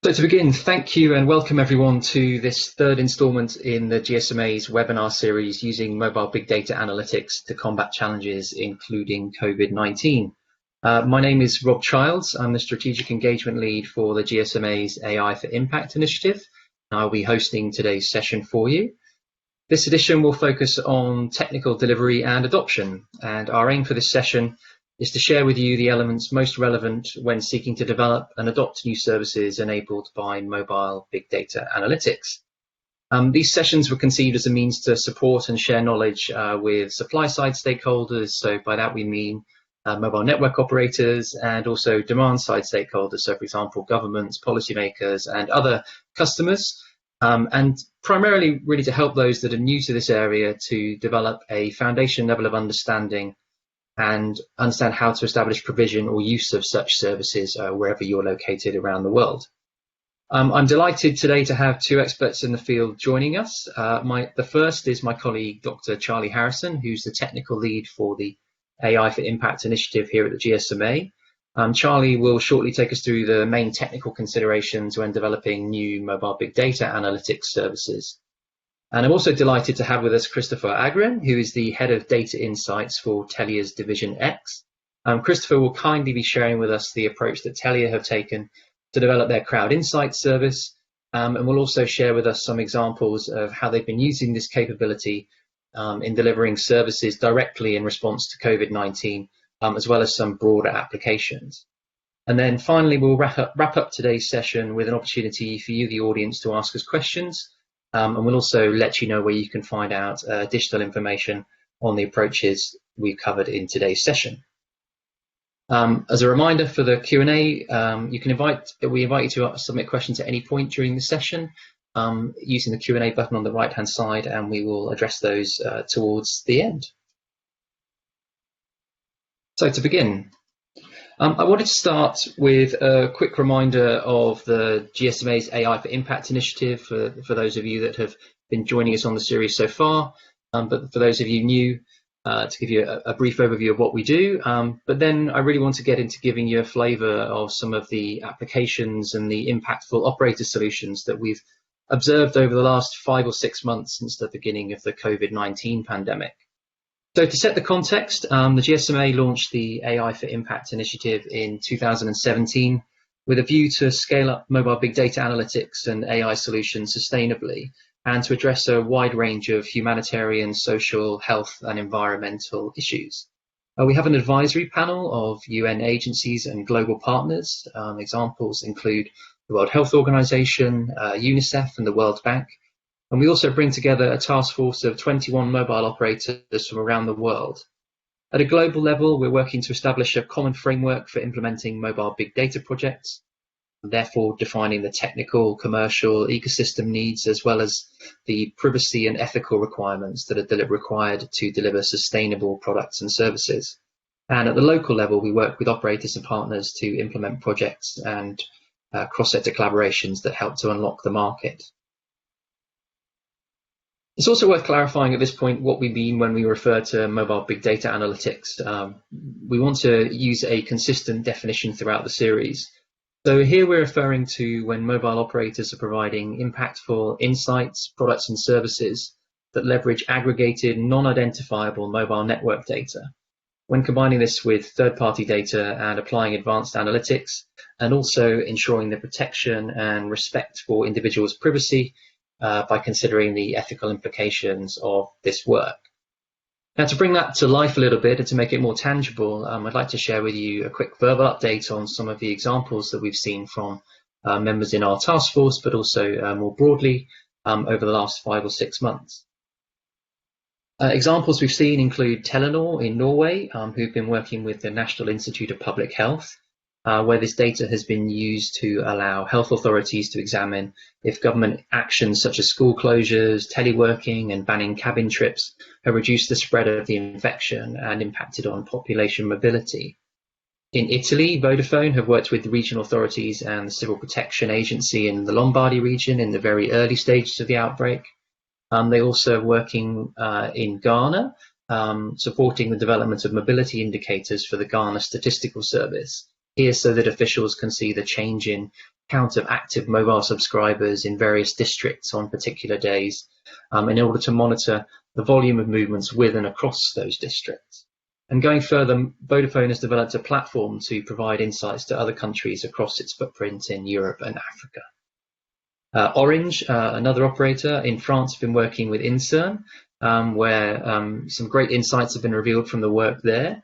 So to begin, thank you and welcome everyone to this third instalment in the GSMA's webinar series using mobile big data analytics to combat challenges including COVID-19. My name is Rob Childs. I'm the Strategic Engagement Lead for the GSMA's AI for Impact initiative. I'll be hosting today's session for you. This edition will focus on technical delivery and adoption, and our aim for this session is to share with you the elements most relevant when seeking to develop and adopt new services enabled by mobile big data analytics. These sessions were conceived as a means to support and share knowledge with supply-side stakeholders. So by that we mean mobile network operators and also demand-side stakeholders. So for example, governments, policymakers and other customers. And primarily really to help those that are new to this area to develop a foundation level of understanding and understand how to establish provision or use of such services wherever you're located around the world. I'm delighted today to have two experts in the field joining us. The first is my colleague, Dr. Charlie Harrison, who's the technical lead for the AI for Impact initiative here at the GSMA. Charlie will shortly take us through the main technical considerations when developing new mobile big data analytics services. And I'm also delighted to have with us Kristofer Agren, who is the Head of Data Insights for Telia's Division X. Kristofer will kindly be sharing with us the approach that Telia have taken to develop their crowd insights service, and will also share with us some examples of how they've been using this capability in delivering services directly in response to COVID-19, as well as some broader applications. And then finally, we'll wrap up today's session with an opportunity for you, the audience, to ask us questions. And we'll also let you know where you can find out additional information on the approaches we've covered in today's session. As a reminder for the Q&A, we invite you to submit questions at any point during the session using the Q&A button on the right-hand side, and we will address those towards the end. So to begin, I wanted to start with a quick reminder of the GSMA's AI for Impact initiative for those of you that have been joining us on the series so far, but for those of you new, to give you a brief overview of what we do. But then I really want to get into giving you a flavour of some of the applications and the impactful operator solutions that we've observed over the last 5 or 6 months since the beginning of the COVID-19 pandemic. So to set the context, the GSMA launched the AI for Impact initiative in 2017 with a view to scale up mobile big data analytics and AI solutions sustainably and to address a wide range of humanitarian, social, health and environmental issues. We have an advisory panel of UN agencies and global partners. Examples include the World Health Organization, UNICEF and the World Bank. And we also bring together a task force of 21 mobile operators from around the world. At a global level, we're working to establish a common framework for implementing mobile big data projects, therefore defining the technical, commercial, ecosystem needs, as well as the privacy and ethical requirements that are required to deliver sustainable products and services. And at the local level, we work with operators and partners to implement projects and cross-sector collaborations that help to unlock the market. It's also worth clarifying at this point what we mean when we refer to mobile big data analytics. We want to use a consistent definition throughout the series. So here we're referring to when mobile operators are providing impactful insights, products and services that leverage aggregated, non-identifiable mobile network data. When combining this with third-party data and applying advanced analytics, and also ensuring the protection and respect for individuals' privacy, by considering the ethical implications of this work. Now, to bring that to life a little bit and to make it more tangible, I'd like to share with you a quick verbal update on some of the examples that we've seen from members in our task force, but also more broadly over the last 5 or 6 months. Examples we've seen include Telenor in Norway, who've been working with the National Institute of Public Health, where this data has been used to allow health authorities to examine if government actions such as school closures, teleworking and banning cabin trips have reduced the spread of the infection and impacted on population mobility. In Italy, Vodafone have worked with the regional authorities and the Civil Protection Agency in the Lombardy region in the very early stages of the outbreak. They also are working in Ghana, supporting the development of mobility indicators for the Ghana Statistical Service. Here, so that officials can see the change in count of active mobile subscribers in various districts on particular days in order to monitor the volume of movements with and across those districts. And going further, Vodafone has developed a platform to provide insights to other countries across its footprint in Europe and Africa. Orange, another operator in France, have been working with Incern, where some great insights have been revealed from the work there.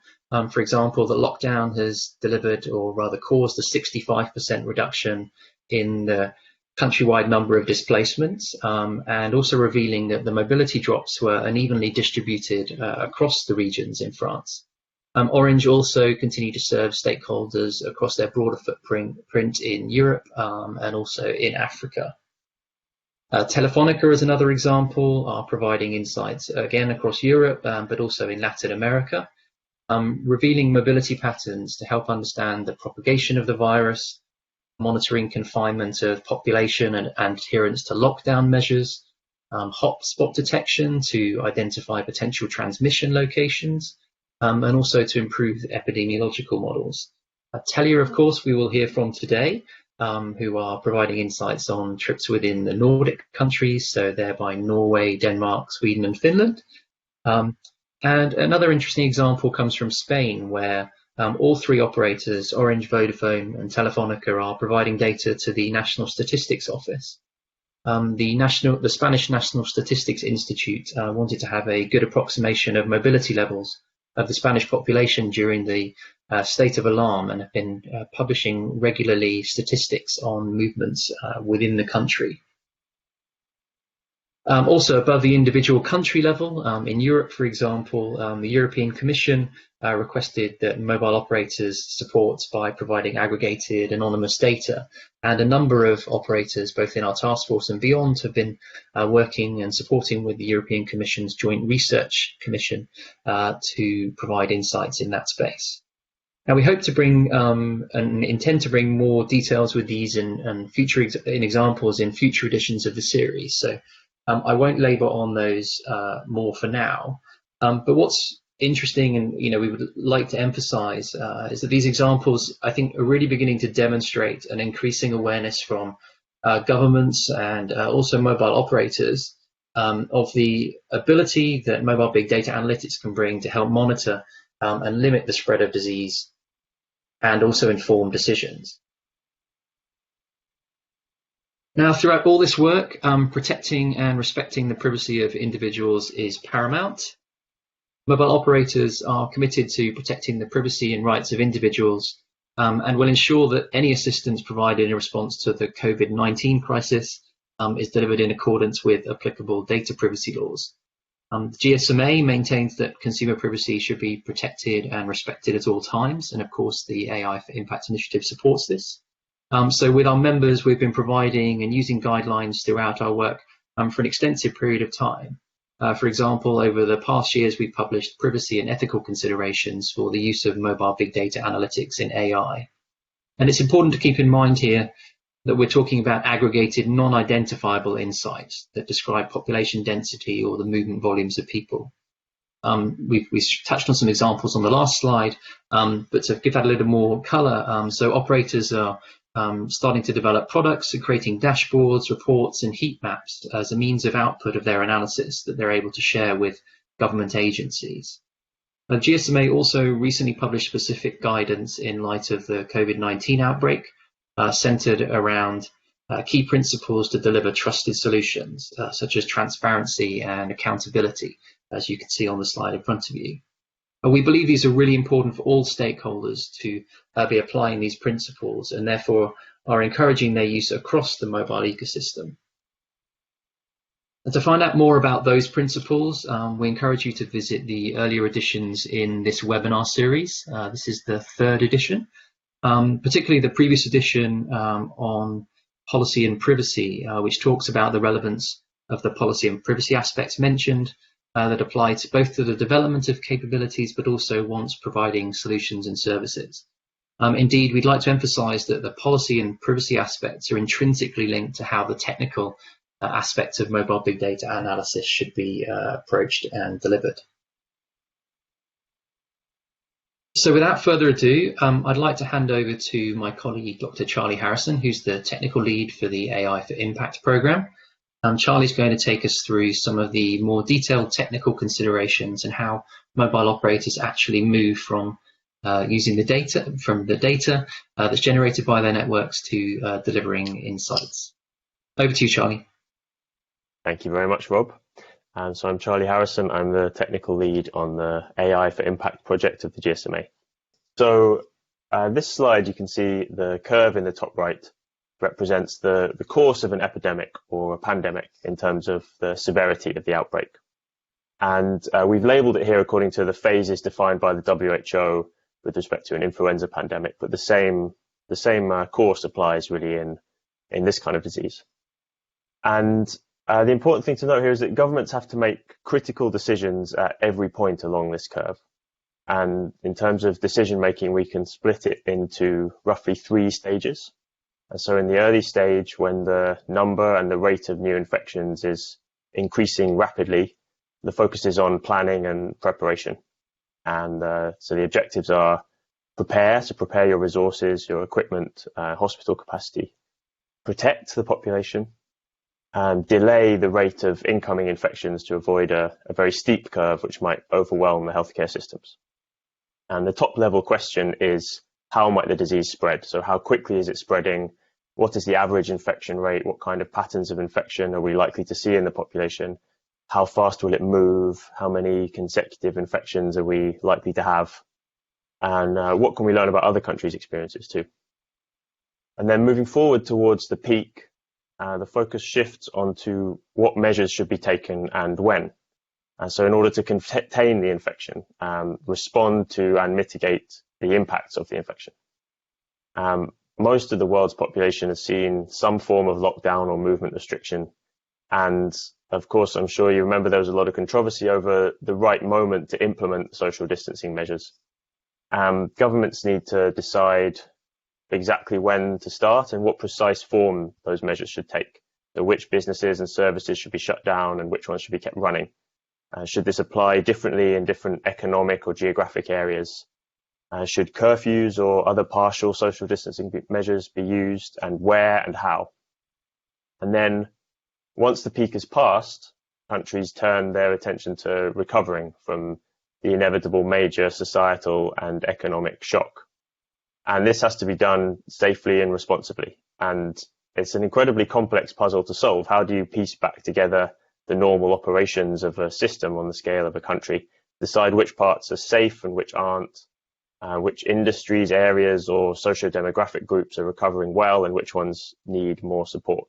For example, the lockdown has delivered, or rather caused, a 65% reduction in the countrywide number of displacements, and also revealing that the mobility drops were unevenly distributed across the regions in France. Orange also continue to serve stakeholders across their broader footprint in Europe and also in Africa. Telefonica, as another example, are providing insights again across Europe, but also in Latin America, revealing mobility patterns to help understand the propagation of the virus, monitoring confinement of population and adherence to lockdown measures, hotspot detection to identify potential transmission locations, and also to improve epidemiological models. Telia, of course, we will hear from today, who are providing insights on trips within the Nordic countries, so thereby Norway, Denmark, Sweden, and Finland. And another interesting example comes from Spain, where all three operators, Orange, Vodafone, and Telefonica, are providing data to the National Statistics Office. The Spanish National Statistics Institute wanted to have a good approximation of mobility levels of the Spanish population during the state of alarm, and have been publishing regularly statistics on movements within the country. Also above the individual country level, in Europe, for example, the European Commission requested that mobile operators support by providing aggregated anonymous data, and a number of operators, both in our task force and beyond, have been working and supporting with the European Commission's Joint Research Commission to provide insights in that space. Now, we hope to bring and intend to bring more details with these and future examples in future editions of the series. So I won't labour on those more for now. But what's interesting, and we would like to emphasise, is that these examples, I think, are really beginning to demonstrate an increasing awareness from governments and also mobile operators of the ability that mobile big data analytics can bring to help monitor and limit the spread of disease and also inform decisions. Now, throughout all this work, protecting and respecting the privacy of individuals is paramount. Mobile operators are committed to protecting the privacy and rights of individuals and will ensure that any assistance provided in response to the COVID-19 crisis is delivered in accordance with applicable data privacy laws. The GSMA maintains that consumer privacy should be protected and respected at all times, and of course the AI for Impact initiative supports this. So with our members, we've been providing and using guidelines throughout our work for an extensive period of time. For example, over the past years, we've published privacy and ethical considerations for the use of mobile big data analytics in AI. And it's important to keep in mind here that we're talking about aggregated, non-identifiable insights that describe population density or the movement volumes of people. We've touched on some examples on the last slide, but to give that a little more color, so operators are starting to develop products and creating dashboards, reports, and heat maps as a means of output of their analysis that they're able to share with government agencies. GSMA also recently published specific guidance in light of the COVID-19 outbreak, centered around key principles to deliver trusted solutions, such as transparency and accountability, as you can see on the slide in front of you. We believe these are really important for all stakeholders to be applying these principles, and therefore are encouraging their use across the mobile ecosystem. And to find out more about those principles, we encourage you to visit the earlier editions in this webinar series. This is the third edition, particularly the previous edition on policy and privacy, which talks about the relevance of the policy and privacy aspects mentioned, that apply to both to the development of capabilities, but also once providing solutions and services. Indeed, we'd like to emphasize that the policy and privacy aspects are intrinsically linked to how the technical aspects of mobile big data analysis should be approached and delivered. So without further ado, I'd like to hand over to my colleague, Dr. Charlie Harrison, who's the technical lead for the AI for Impact program. Charlie's going to take us through some of the more detailed technical considerations and how mobile operators actually move from using the data that's generated by their networks to delivering insights. Over to you, Charlie. Thank you very much, Rob. So I'm Charlie Harrison. I'm the technical lead on the AI for Impact project of the GSMA. So this slide, you can see the curve in the top right represents the course of an epidemic or a pandemic in terms of the severity of the outbreak. And we've labeled it here according to the phases defined by the WHO with respect to an influenza pandemic, but the same course applies really in this kind of disease. And the important thing to note here is that governments have to make critical decisions at every point along this curve. And in terms of decision making, we can split it into roughly 3 stages. And so in the early stage, when the number and the rate of new infections is increasing rapidly, the focus is on planning and preparation. And so the objectives are prepare your resources, your equipment, hospital capacity, protect the population, delay the rate of incoming infections to avoid a very steep curve which might overwhelm the healthcare systems. And the top level question is, how might the disease spread? So how quickly is it spreading? What is the average infection rate? What kind of patterns of infection are we likely to see in the population? How fast will it move? How many consecutive infections are we likely to have? And what can we learn about other countries' experiences too? And then moving forward towards the peak, the focus shifts onto what measures should be taken and when. And so in order to contain the infection, respond to and mitigate the impacts of the infection. Most of the world's population has seen some form of lockdown or movement restriction. And of course, I'm sure you remember there was a lot of controversy over the right moment to implement social distancing measures. Governments need to decide exactly when to start and what precise form those measures should take. So which businesses and services should be shut down and which ones should be kept running. Should this apply differently in different economic or geographic areas? Should curfews or other partial social distancing measures be used, and where and how? And then once the peak is passed, countries turn their attention to recovering from the inevitable major societal and economic shock. And this has to be done safely and responsibly. And it's an incredibly complex puzzle to solve. How do you piece back together the normal operations of a system on the scale of a country, decide which parts are safe and which aren't, which industries, areas, or socio-demographic groups are recovering well and which ones need more support?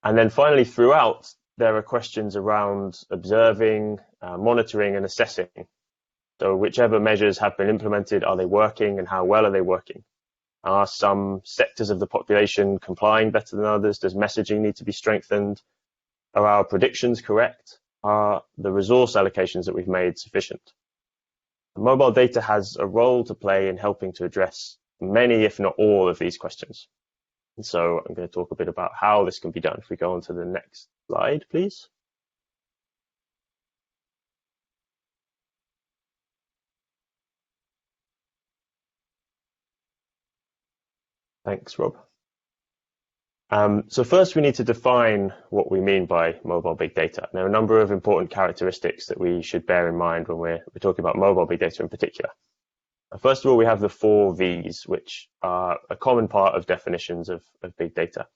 And then finally, throughout, there are questions around observing, monitoring, and assessing. So whichever measures have been implemented, are they working and how well are they working? Are some sectors of the population complying better than others? Does messaging need to be strengthened? Are our predictions correct? Are the resource allocations that we've made sufficient? Mobile data has a role to play in helping to address many, if not all, of these questions. And so I'm going to talk a bit about how this can be done. If we go on to the next slide, please. Thanks, Rob. So first we need to define what we mean by mobile big data. There are a number of important characteristics that we should bear in mind when we're talking about mobile big data in particular. First of all, we have the 4 V's, which are a common part of definitions of big data.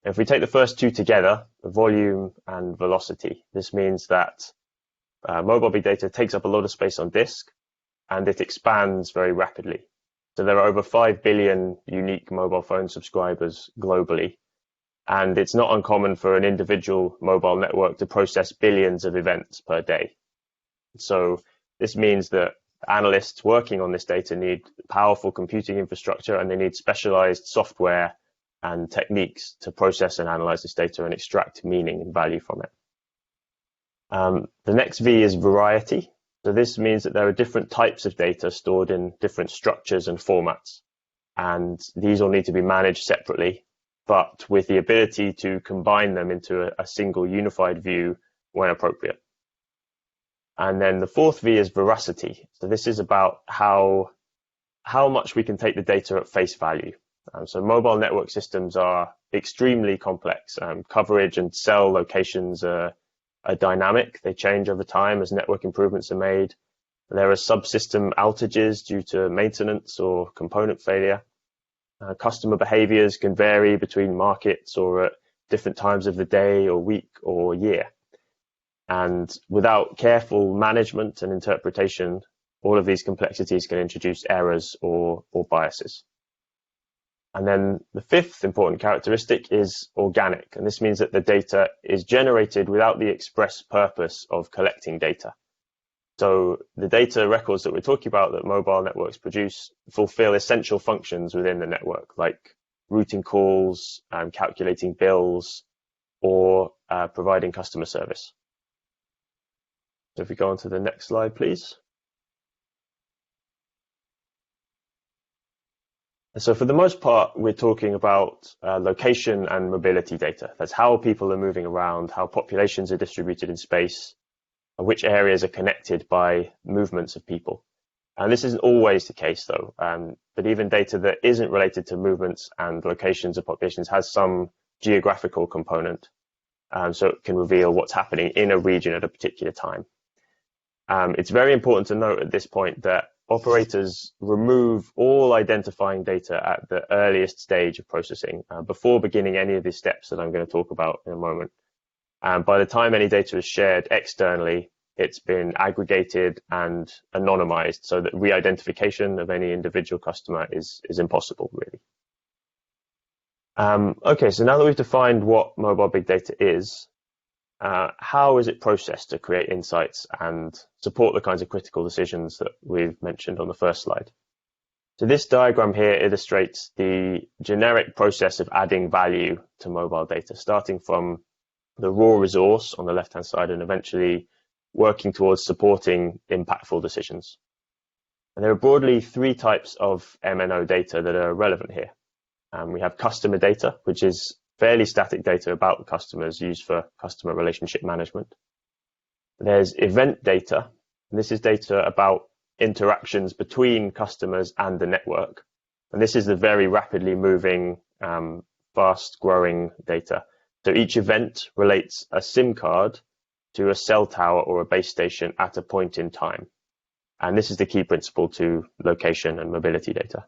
If we take the first 2 together, volume and velocity, this means that mobile big data takes up a lot of space on disk and it expands very rapidly. So there are over 5 billion unique mobile phone subscribers globally, and it's not uncommon for an individual mobile network to process billions of events per day. So this means that analysts working on this data need powerful computing infrastructure, and they need specialized software and techniques to process and analyze this data and extract meaning and value from it. The next V is variety. So this means that there are different types of data stored in different structures and formats, and these all need to be managed separately, but with the ability to combine them into a single unified view when appropriate. And then the fourth V is veracity. So this is about how much we can take the data at face value. So mobile network systems are extremely complex. Coverage and cell locations are dynamic. They change over time as network improvements are made. There are subsystem outages due to maintenance or component failure. Customer behaviors can vary between markets or at different times of the day or week or year. And without careful management and interpretation, all of these complexities can introduce errors or biases. And then the fifth important characteristic is organic. And this means that the data is generated without the express purpose of collecting data. So the data records that we're talking about that mobile networks produce fulfill essential functions within the network, like routing calls, calculating bills, or providing customer service. So if we go on to the next slide, please. So for the most part, we're talking about location and mobility data. That's how people are moving around, how populations are distributed in space, which areas are connected by movements of people. And this isn't always the case, though. But even data that isn't related to movements and locations of populations has some geographical component. So it can reveal what's happening in a region at a particular time. It's very important to note at this point that operators remove all identifying data at the earliest stage of processing before beginning any of the steps that I'm going to talk about in a moment. By the time any data is shared externally, it's been aggregated and anonymized so that re-identification of any individual customer is impossible, really. Okay, so now that we've defined what mobile big data is, how is it processed to create insights and support the kinds of critical decisions that we've mentioned on the first slide? So this diagram here illustrates the generic process of adding value to mobile data, starting from the raw resource on the left-hand side and eventually working towards supporting impactful decisions. And there are broadly three types of MNO data that are relevant here. We have customer data, which is fairly static data about customers used for customer relationship management. There's event data, and this is data about interactions between customers and the network. And this is the very rapidly moving, fast-growing data. So each event relates a SIM card to a cell tower or a base station at a point in time. And this is the key principle to location and mobility data.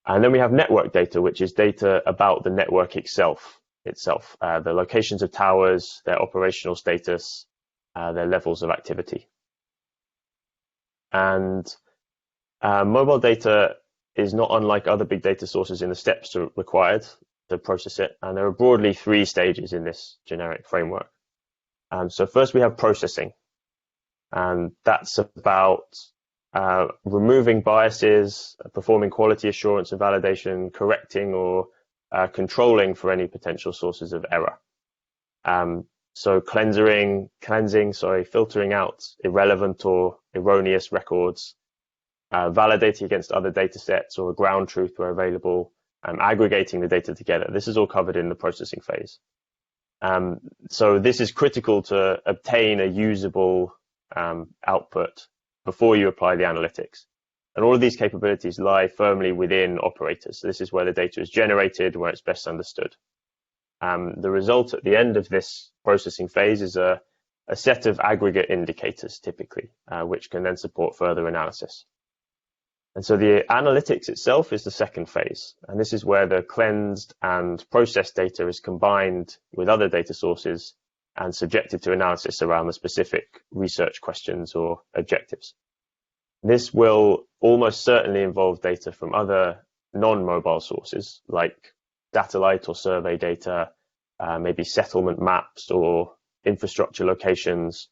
And then we have network data, which is data about the network itself, the locations of towers, their operational status, their levels of activity. And mobile data is not unlike other big data sources in the steps required to process it. And there are broadly three stages in this generic framework. So first we have processing. And that's about removing biases, performing quality assurance and validation, correcting or controlling for any potential sources of error. So filtering out irrelevant or erroneous records, validating against other data sets or ground truth where available, aggregating the data together. This is all covered in the processing phase. So this is critical to obtain a usable output before you apply the analytics. And all of these capabilities lie firmly within operators. So this is where the data is generated, where it's best understood. The result at the end of this processing phase is a set of aggregate indicators, typically, which can then support further analysis. And so the analytics itself is the second phase. And this is where the cleansed and processed data is combined with other data sources and subjected to analysis around the specific research questions or objectives. This will almost certainly involve data from other non-mobile sources like satellite or survey data, maybe settlement maps or infrastructure locations,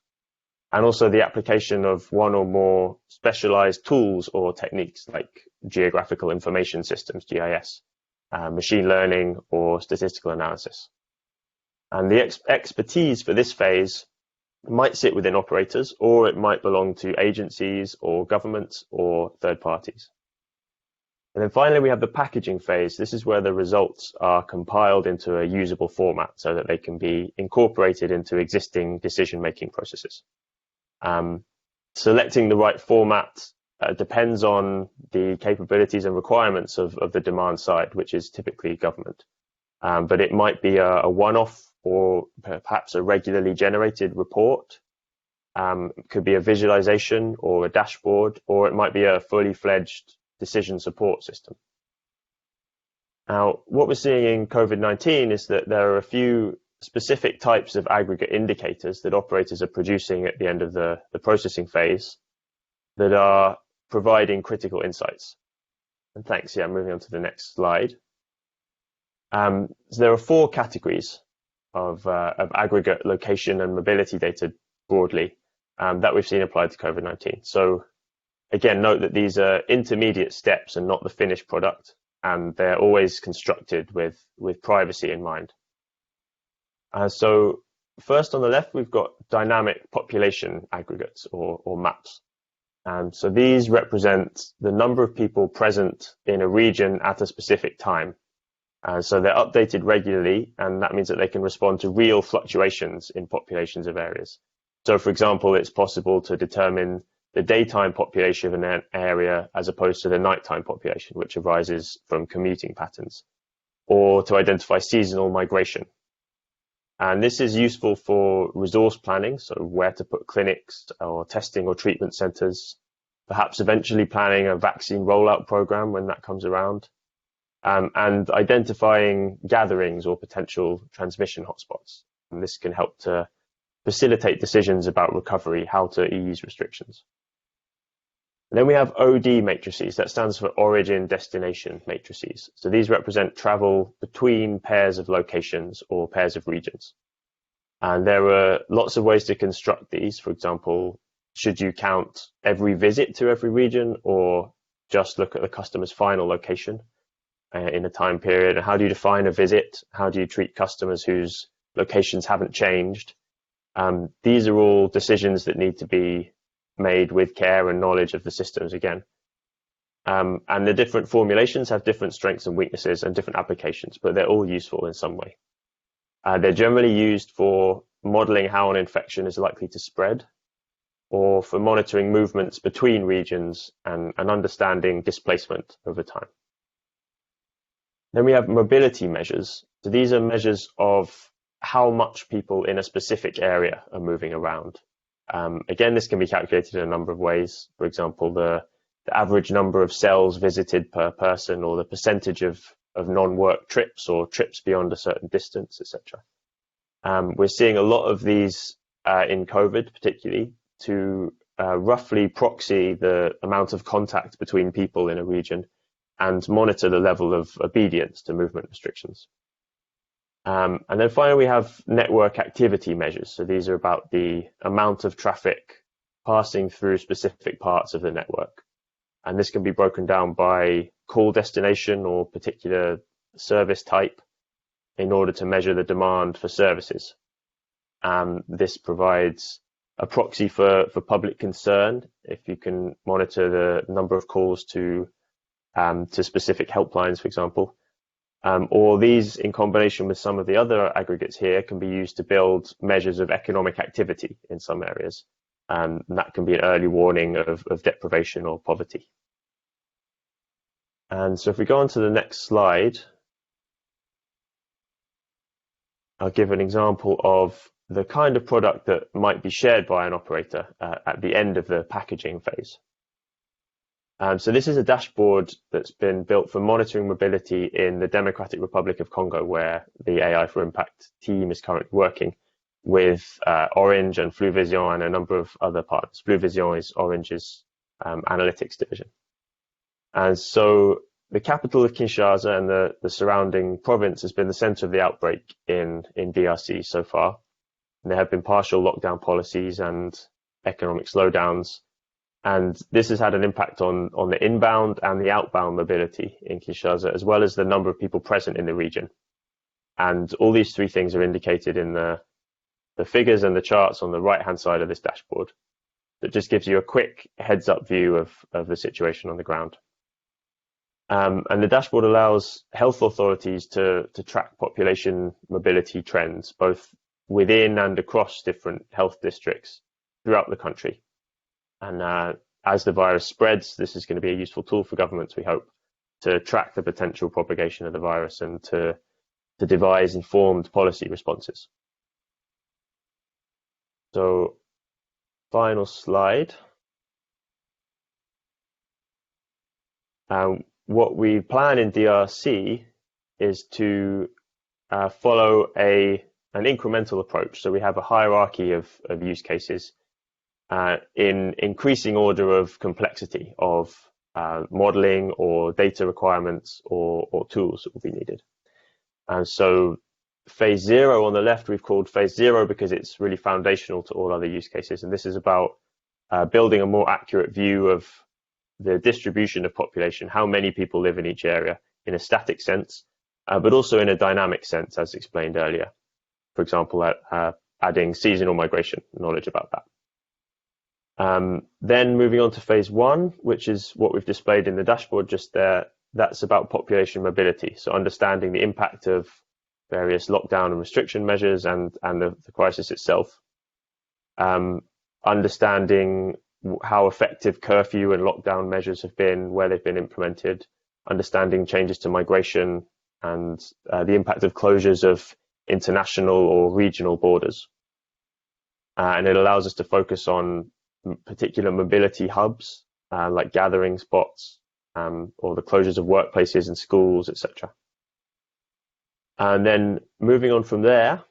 and also the application of one or more specialized tools or techniques like geographical information systems, GIS, machine learning or statistical analysis. And the expertise for this phase might sit within operators, or it might belong to agencies or governments or third parties. And then finally, we have the packaging phase. This is where the results are compiled into a usable format so that they can be incorporated into existing decision-making processes. Selecting the right format depends on the capabilities and requirements of the demand side, which is typically government. But it might be a one-off or perhaps a regularly generated report. It could be a visualization or a dashboard, or it might be a fully fledged decision support system. Now, what we're seeing in COVID-19 is that there are a few specific types of aggregate indicators that operators are producing at the end of the processing phase that are providing critical insights. And thanks, moving on to the next slide. So there are 4 categories of aggregate location and mobility data broadly that we've seen applied to COVID-19. So again, note that these are intermediate steps and not the finished product, and they're always constructed with privacy in mind. So first on the left, we've got dynamic population aggregates or maps. So these represent the number of people present in a region at a specific time. So they're updated regularly, and that means that they can respond to real fluctuations in populations of areas. So for example, it's possible to determine the daytime population of an area as opposed to the nighttime population, which arises from commuting patterns, or to identify seasonal migration. And this is useful for resource planning, so where to put clinics or testing or treatment centers, perhaps eventually planning a vaccine rollout program when that comes around, and identifying gatherings or potential transmission hotspots. And this can help to facilitate decisions about recovery, how to ease restrictions. And then we have OD matrices. That stands for origin destination matrices. So these represent travel between pairs of locations or pairs of regions. And there are lots of ways to construct these. For example, should you count every visit to every region or just look at the customer's final location in a time period? And how do you define a visit? How do you treat customers whose locations haven't changed? These are all decisions that need to be made with care and knowledge of the systems again. And the different formulations have different strengths and weaknesses and different applications, but they're all useful in some way. They're generally used for modeling how an infection is likely to spread, or for monitoring movements between regions and understanding displacement over time. Then we have mobility measures. So these are measures of how much people in a specific area are moving around. Again, this can be calculated in a number of ways. For example, the average number of cells visited per person, or the percentage of non-work trips or trips beyond a certain distance, etc. We're seeing a lot of these in COVID, particularly, to roughly proxy the amount of contact between people in a region and monitor the level of obedience to movement restrictions. And then finally, we have network activity measures. So these are about the amount of traffic passing through specific parts of the network. And this can be broken down by call destination or particular service type in order to measure the demand for services. This provides a proxy for public concern if you can monitor the number of calls to specific helplines, for example. Or these, in combination with some of the other aggregates here, can be used to build measures of economic activity in some areas. And that can be an early warning of deprivation or poverty. And so if we go on to the next slide, I'll give an example of the kind of product that might be shared by an operator at the end of the packaging phase. So this is a dashboard that's been built for monitoring mobility in the Democratic Republic of Congo, where the AI for Impact team is currently working with Orange and Fluvision and a number of other partners. Fluvision is Orange's analytics division. And so the capital of Kinshasa and the surrounding province has been the center of the outbreak in DRC so far. And there have been partial lockdown policies and economic slowdowns. And this has had an impact on the inbound and the outbound mobility in Kinshasa, as well as the number of people present in the region. And all these three things are indicated in the figures and the charts on the right-hand side of this dashboard. That just gives you a quick heads-up view of the situation on the ground. And the dashboard allows health authorities to track population mobility trends, both within and across different health districts, throughout the country. And as the virus spreads, this is going to be a useful tool for governments, we hope, to track the potential propagation of the virus and to devise informed policy responses. So, final slide. What we plan in DRC is to follow an incremental approach. So we have a hierarchy of use cases in increasing order of complexity of modeling or data requirements or tools that will be needed. And so phase 0 on the left, we've called phase 0 because it's really foundational to all other use cases. And this is about building a more accurate view of the distribution of population, how many people live in each area in a static sense, but also in a dynamic sense, as explained earlier. For example, adding seasonal migration knowledge about that. Then moving on to phase 1, which is what we've displayed in the dashboard just there. That's about population mobility. So understanding the impact of various lockdown and restriction measures and the crisis itself. Understanding how effective curfew and lockdown measures have been, where they've been implemented, understanding changes to migration and the impact of closures of international or regional borders. And it allows us to focus on particular mobility hubs, like gathering spots, or the closures of workplaces and schools, etc. And then moving on from there,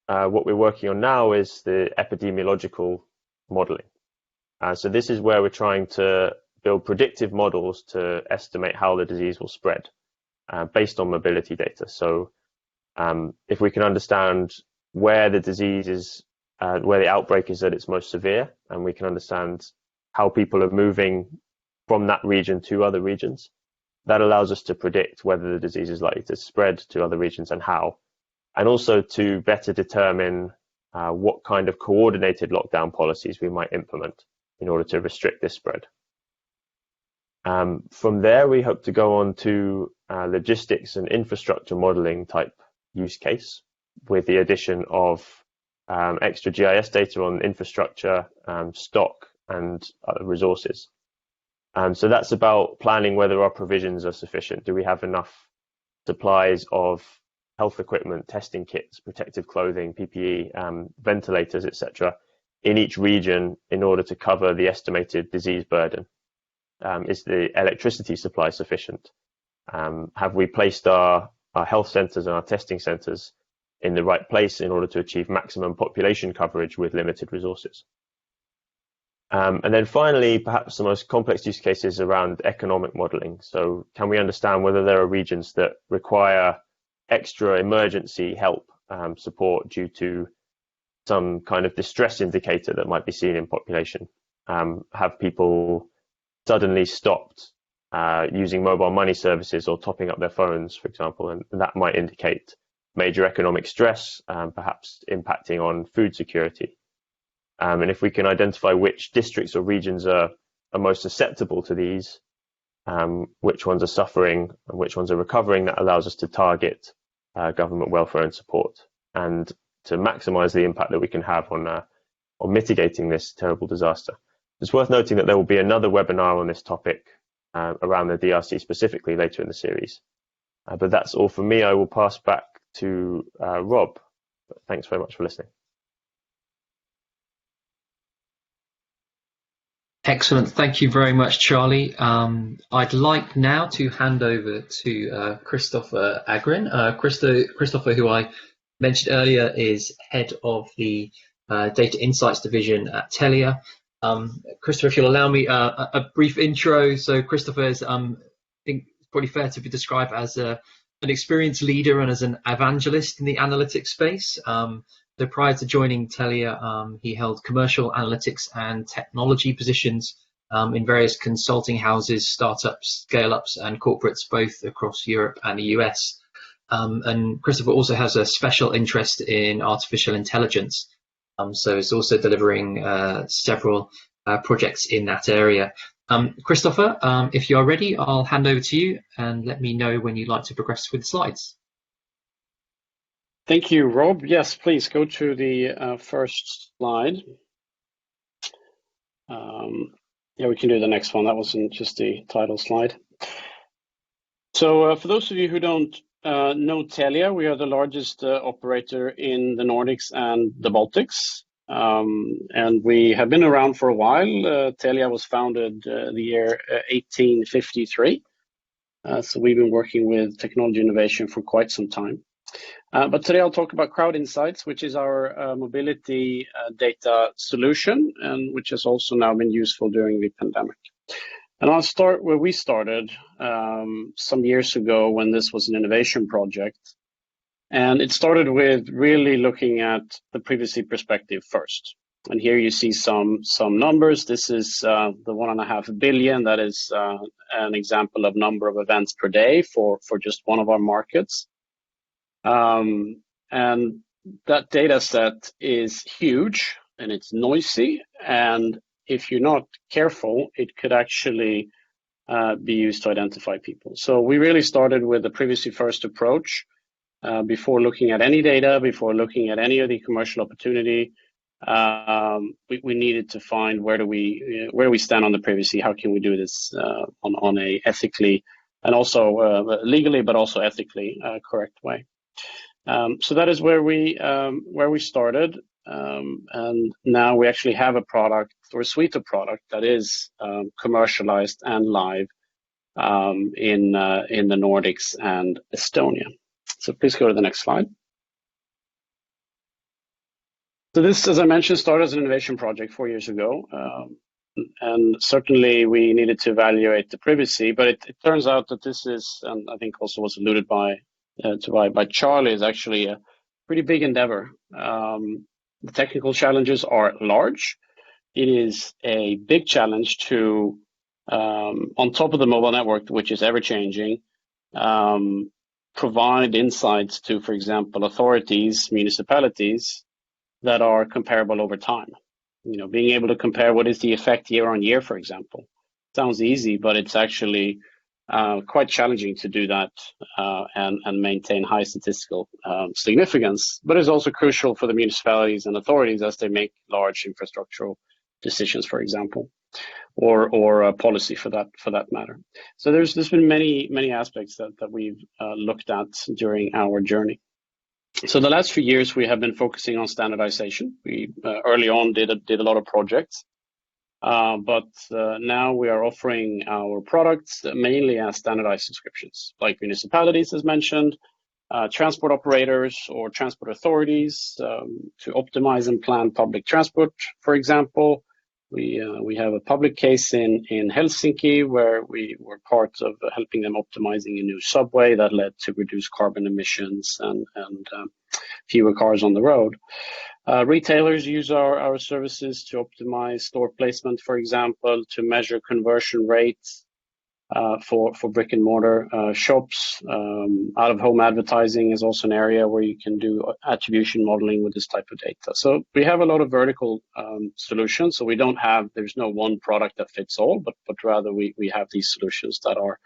what we're working on now is the epidemiological modeling. So this is where we're trying to build predictive models to estimate how the disease will spread based on mobility data. So if we can understand where the disease is, where the outbreak is at its most severe, and we can understand how people are moving from that region to other regions, that allows us to predict whether the disease is likely to spread to other regions and how, and also to better determine what kind of coordinated lockdown policies we might implement in order to restrict this spread. From there, we hope to go on to logistics and infrastructure modeling type use case with the addition of extra GIS data on infrastructure, stock, and other resources. So that's about planning whether our provisions are sufficient. Do we have enough supplies of health equipment, testing kits, protective clothing, PPE, ventilators, etc., in each region in order to cover the estimated disease burden? Is the electricity supply sufficient? Have we placed our health centres and our testing centres in the right place in order to achieve maximum population coverage with limited resources? And then finally, perhaps the most complex use case is around economic modelling. So can we understand whether there are regions that require extra emergency help, support due to some kind of distress indicator that might be seen in population? Have people suddenly stopped using mobile money services or topping up their phones, for example, and that might indicate major economic stress, perhaps impacting on food security. And if we can identify which districts or regions are most susceptible to these, which ones are suffering and which ones are recovering, that allows us to target government welfare and support and to maximize the impact that we can have on mitigating this terrible disaster. It's worth noting that there will be another webinar on this topic around the DRC specifically later in the series. But that's all from me. I will pass back to Rob. Thanks very much for listening. Excellent. Thank you very much, Charlie. I'd like now to hand over to Kristofer Agren. Kristofer, who I mentioned earlier, is head of the Data Insights Division at Telia. Kristofer, if you'll allow me a brief intro. So Kristofer is, I think it's probably fair to be described as an experienced leader and as an evangelist in the analytics space. So prior to joining Telia, he held commercial analytics and technology positions in various consulting houses, startups, scale-ups, and corporates, both across Europe and the US. And Kristofer also has a special interest in artificial intelligence. So it's also delivering several projects in that area. Kristofer, if you're ready, I'll hand over to you and let me know when you'd like to progress with the slides. Thank you, Rob. Yes, please go to the first slide. Yeah, we can do the next one. That wasn't just the title slide. So for those of you who don't know Telia, we are the largest operator in the Nordics and the Baltics. And we have been around for a while. Telia was founded the year 1853. So we've been working with technology innovation for quite some time. But today I'll talk about Crowd Insights, which is our mobility data solution, and which has also now been useful during the pandemic. And I'll start where we started some years ago when this was an innovation project. And it started with really looking at the privacy perspective first. And here you see some numbers. This is the 1.5 billion. That is an example of number of events per day for just one of our markets. And that data set is huge and it's noisy. And if you're not careful, it could actually be used to identify people. So we really started with a privacy first approach. Before looking at any data, before looking at any of the commercial opportunity, we needed to find where do we stand on the privacy. How can we do this on a ethically and also legally, but also ethically correct way? So that is where we started, and now we actually have a product or a suite of product that is commercialized and live in the Nordics and Estonia. So please go to the next slide. So this, as I mentioned, started as an innovation project 4 years ago. And certainly we needed to evaluate the privacy, but it turns out that this is, and I think also was alluded by Charlie, is actually a pretty big endeavor. The technical challenges are large. It is a big challenge to, on top of the mobile network, which is ever changing, provide insights to, for example, authorities, municipalities that are comparable over time. You know, being able to compare what is the effect year on year, for example. Sounds easy, but it's actually quite challenging to do that and maintain high statistical significance. But it's also crucial for the municipalities and authorities as they make large infrastructural decisions, for example, or policy for that matter. So there's been many aspects that we've looked at during our journey. So the last few years we have been focusing on standardization. We early on did a lot of projects, but now we are offering our products mainly as standardized subscriptions, like municipalities, as mentioned, transport operators or transport authorities to optimize and plan public transport, for example. We have a public case in Helsinki where we were part of helping them optimizing a new subway that led to reduced carbon emissions and fewer cars on the road. Retailers use our services to optimize store placement, for example, to measure conversion rates for brick and mortar shops. Out of home advertising is also an area where you can do attribution modeling with this type of data. So we have a lot of vertical solutions. So there's no one product that fits all, but rather we have these solutions that are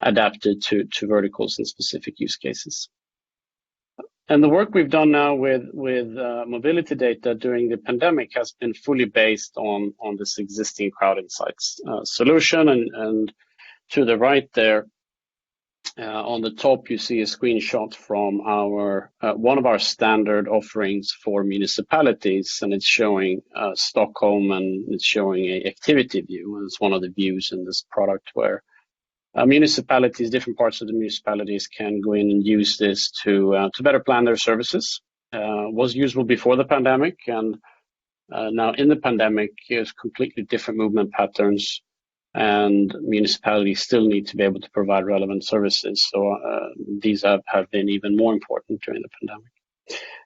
adapted to verticals and specific use cases. And the work we've done now with mobility data during the pandemic has been fully based on this existing Crowd Insights solution. And to the right there, on the top, you see a screenshot from our one of our standard offerings for municipalities, and it's showing Stockholm, and it's showing a activity view. And it's one of the views in this product where municipalities, different parts of the municipalities, can go in and use this to better plan their services. Was usable before the pandemic, and now in the pandemic, there's completely different movement patterns, and municipalities still need to be able to provide relevant services. So these have been even more important during the pandemic.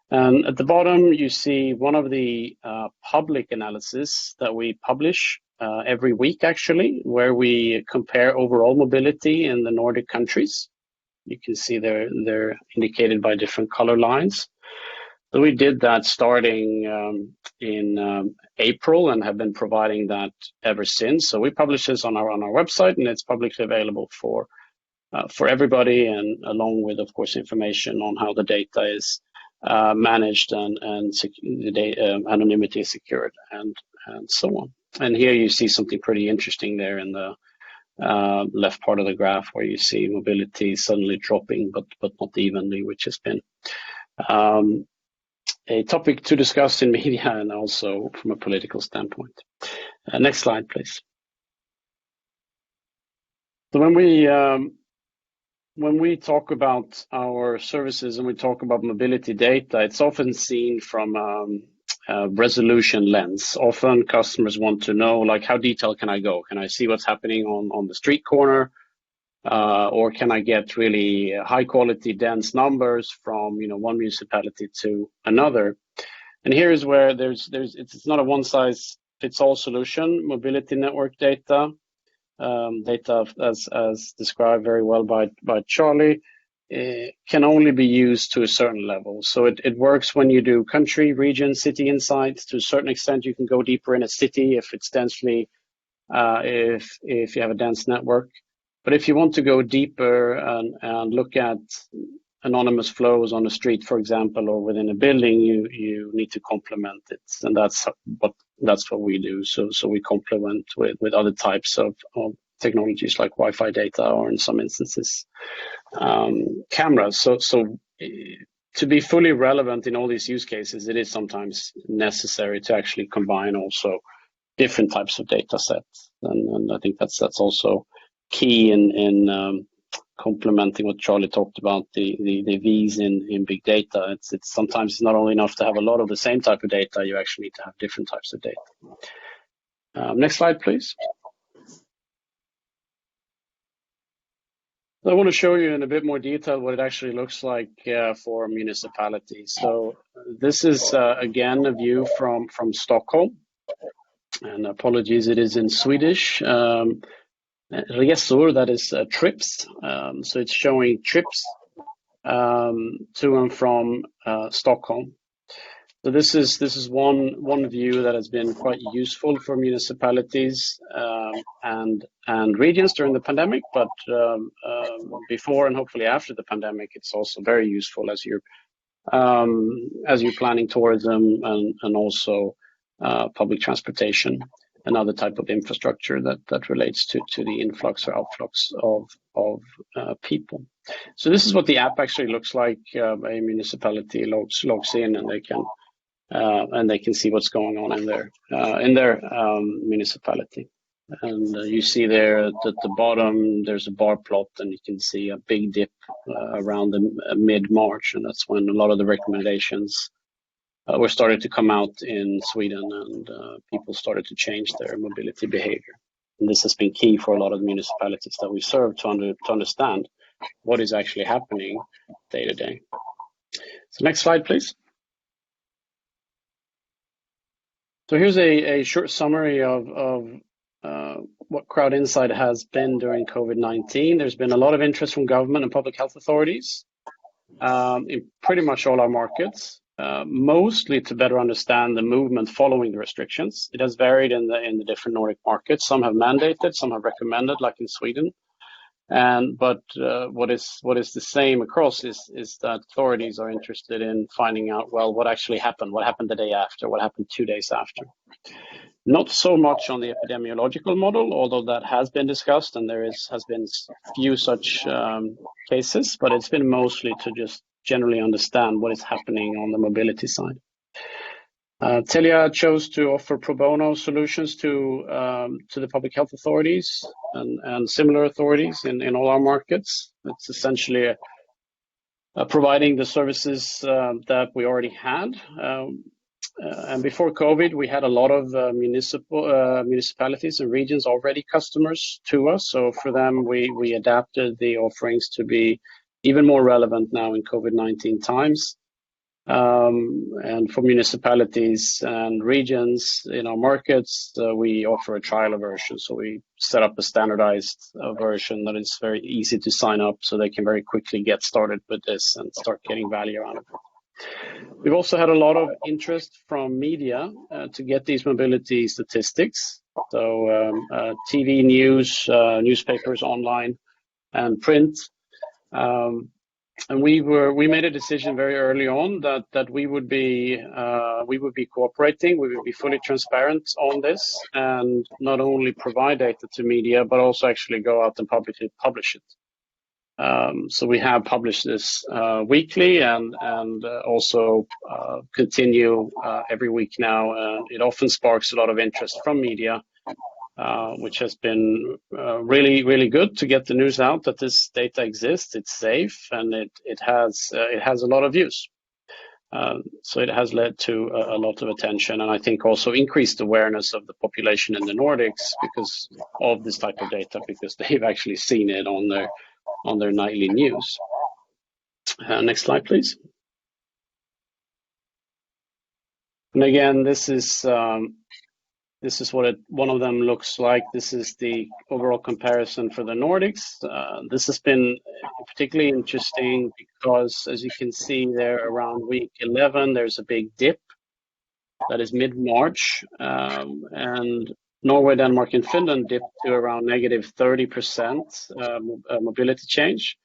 And at the bottom, you see one of the public analysis that we publish every week, actually, where we compare overall mobility in the Nordic countries. You can see they're indicated by different color lines. So we did that starting in April and have been providing that ever since. So we publish this on our website, and it's publicly available for everybody, and along with, of course, information on how the data is managed and the data, anonymity is secured and so on. And here you see something pretty interesting there in the left part of the graph, where you see mobility suddenly dropping, but not evenly, which has been a topic to discuss in media and also from a political standpoint. Next slide, please. So when we talk about our services and we talk about mobility data, it's often seen from a resolution lens. Often customers want to know, like, how detailed can I go? Can I see what's happening on the street corner? Or can I get really high quality, dense numbers from one municipality to another? And here is where it's not a one size fits all solution. Mobility network data, data as described very well by Charlie, can only be used to a certain level. So it works when you do country, region, city insights. To a certain extent, you can go deeper in a city if it's densely, if you have a dense network. But if you want to go deeper and look at anonymous flows on the street, for example, or within a building, you need to complement it, and that's what we do. So we complement with other types of technologies like Wi-Fi data, or in some instances, cameras. So to be fully relevant in all these use cases, it is sometimes necessary to actually combine also different types of data sets, and I think that's also key in complementing what Charlie talked about, the V's in big data. It's sometimes not only enough to have a lot of the same type of data, you actually need to have different types of data. Next slide, please. I want to show you in a bit more detail what it actually looks like for municipalities. So this is again a view from Stockholm, and apologies, it is in Swedish. Resor, that is trips. So it's showing trips to and from Stockholm. So this is one view that has been quite useful for municipalities and regions during the pandemic, but before and hopefully after the pandemic, it's also very useful as you're planning tourism and also public transportation and other type of infrastructure that relates to the influx or outflux of people. So this is what the app actually looks like. A municipality logs in, and they can see what's going on in their municipality. And you see there at the bottom, there's a bar plot, and you can see a big dip around the mid-March, and that's when a lot of the recommendations were started to come out in Sweden, and people started to change their mobility behavior. And this has been key for a lot of the municipalities that we serve to understand what is actually happening day to day. So next slide, please. So here's a short summary of what Crowd Insight has been during COVID-19. There's been a lot of interest from government and public health authorities in pretty much all our markets. Mostly to better understand the movement following the restrictions. It has varied in the different Nordic markets. Some have mandated, some have recommended, like in Sweden. But what is the same across is that authorities are interested in finding out, well, what actually happened? What happened the day after? What happened 2 days after? Not so much on the epidemiological model, although that has been discussed, and has been few such cases, but it's been mostly to just generally understand what is happening on the mobility side. Telia chose to offer pro bono solutions to the public health authorities and similar authorities in all our markets. It's essentially providing the services that we already had. And before COVID, we had a lot of municipalities and regions already customers to us. So for them, we adapted the offerings to be even more relevant now in COVID-19 times. And for municipalities and regions in our markets, we offer a trial version. So we set up a standardized version that is very easy to sign up, so they can very quickly get started with this and start getting value out of it. We've also had a lot of interest from media to get these mobility statistics. So TV news, newspapers, online, and print. we made a decision very early on that we would be cooperating, we would be fully transparent on this, and not only provide data to media, but also actually go out and publish it. So we have published this weekly and also continue every week now. It often sparks a lot of interest from media, which has been really, really good to get the news out that this data exists, it's safe, and it has a lot of use. So it has led to a lot of attention, and I think also increased awareness of the population in the Nordics because of this type of data, because they've actually seen it on their nightly news. Next slide, please. And again, this is what one of them looks like. This is the overall comparison for the Nordics. This has been particularly interesting because, as you can see there, around week 11, there's a big dip. That is mid-March, and Norway, Denmark, and Finland dipped to around negative 30% mobility change,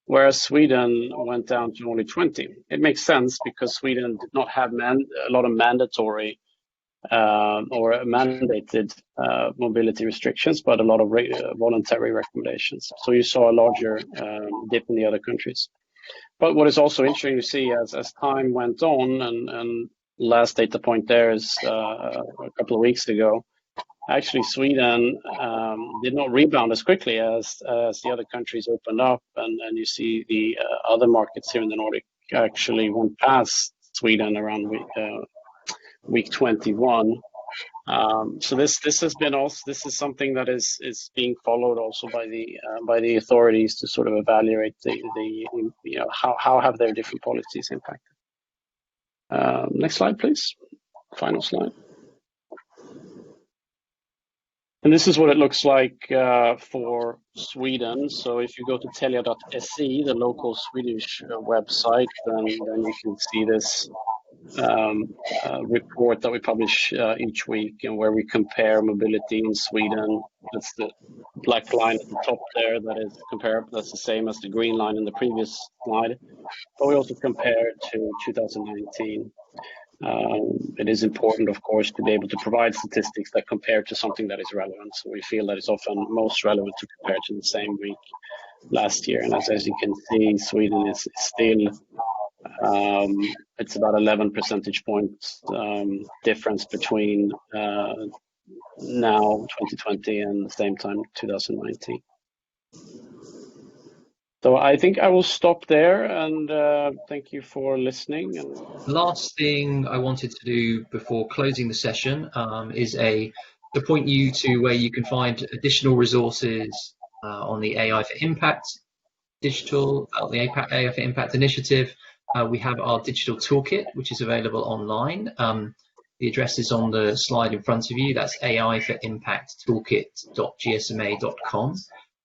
whereas Sweden went down to only 20. It makes sense because Sweden did not have a lot of mandatory or mandated mobility restrictions, but a lot of voluntary recommendations. So you saw a larger dip in the other countries. But what is also interesting to see as time went on, and last data point there is a couple of weeks ago, actually Sweden did not rebound as quickly as the other countries opened up, and you see the other markets here in the Nordic actually went past Sweden around week 21. So this has been also, this is something that is being followed also by the authorities to sort of evaluate how have their different policies impacted. Next slide, please. Final slide. And this is what it looks like for Sweden. So if you go to Telia.se, the local Swedish website, then you can see this report that we publish each week, and where we compare mobility in Sweden. That's the black line at the top there that is comparable. That's the same as the green line in the previous slide. But we also compare to 2019. It is important, of course, to be able to provide statistics that compare to something that is relevant. So we feel that it's often most relevant to compare to the same week last year. And as you can see, Sweden is still, it's about 11 percentage points difference between now 2020 and the same time 2019. So I think I will stop there, and thank you for listening. And last thing I wanted to do before closing the session is to point you to where you can find additional resources on the AI for Impact the AI for Impact initiative. We have our digital toolkit, which is available online. The address is on the slide in front of you. That's AI for Impact toolkit.gsma.com.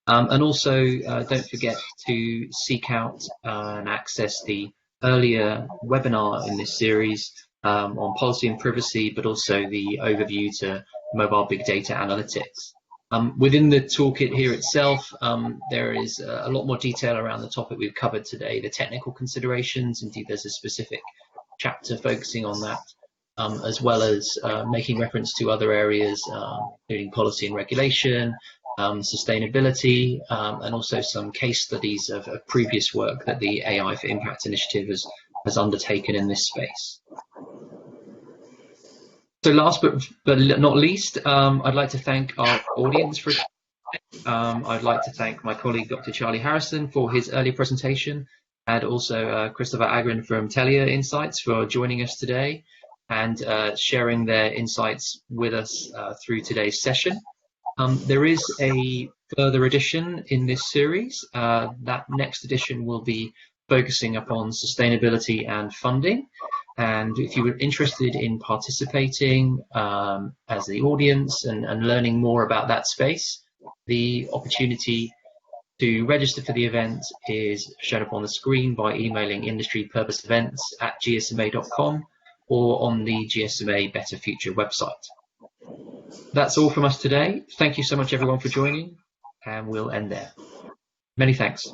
And also, don't forget to seek out and access the earlier webinar in this series on policy and privacy, but also the overview to mobile big data analytics. Within the toolkit here itself, there is a lot more detail around the topic we've covered today, the technical considerations. Indeed, there's a specific chapter focusing on that, as well as making reference to other areas, including policy and regulation, sustainability, and also some case studies of previous work that the AI for Impact initiative has undertaken in this space. So last but not least, I'd like to thank our audience for I'd like to thank my colleague Dr. Charlie Harrison for his earlier presentation, and also Kristofer Agren from Telia Insights for joining us today and sharing their insights with us through today's session. There is a further edition in this series. That next edition will be focusing upon sustainability and funding. And if you were interested in participating as the audience and learning more about that space, the opportunity to register for the event is shown up on the screen by emailing industrypurposeevents@gsma.com or on the GSMA Better Future website. That's all from us today. Thank you so much, everyone, for joining, and we'll end there. Many thanks.